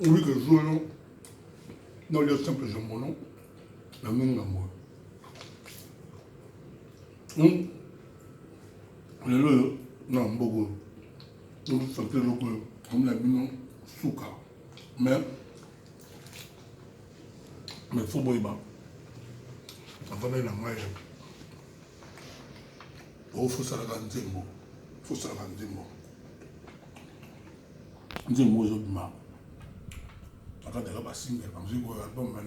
Oui, que je non. Non, il y a simple jambon, non. La même gamme. Non, beaucoup. Donc, ça fait le coup. Comme la mine, souka. Mais faut boire. Avant d'aller dans la maille, il faut ça la grande zimbo. Il faut ça la grande zimbo. Zimbo, je dis ma. Quand elle a passé, elle a dit que l'album va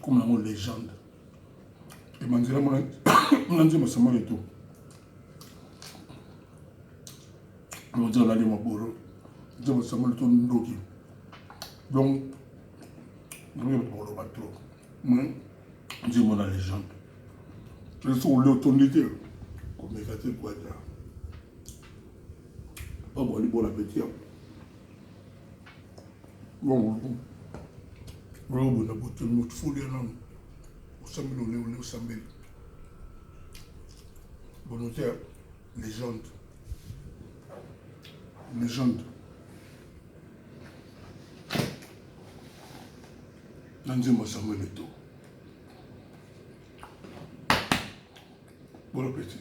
comme la légende. Et Manzela, on a dit que c'est moi et tout. On dit qu'on a dit mon boulot. On dit que c'est moi le ton d'oki. Donc, je ne vais pas trop. Mais, on dit que la légende. Je suis au ton d'été. Comme il a fait quoi déjà. Oh, bon, il est bon l'appétit. Bon, on a beau notre folie, non. Au samedi, on est au samedi. Bon, on dit légende. Légende. Nanzimo Samuel Eto'o. Bon appétit.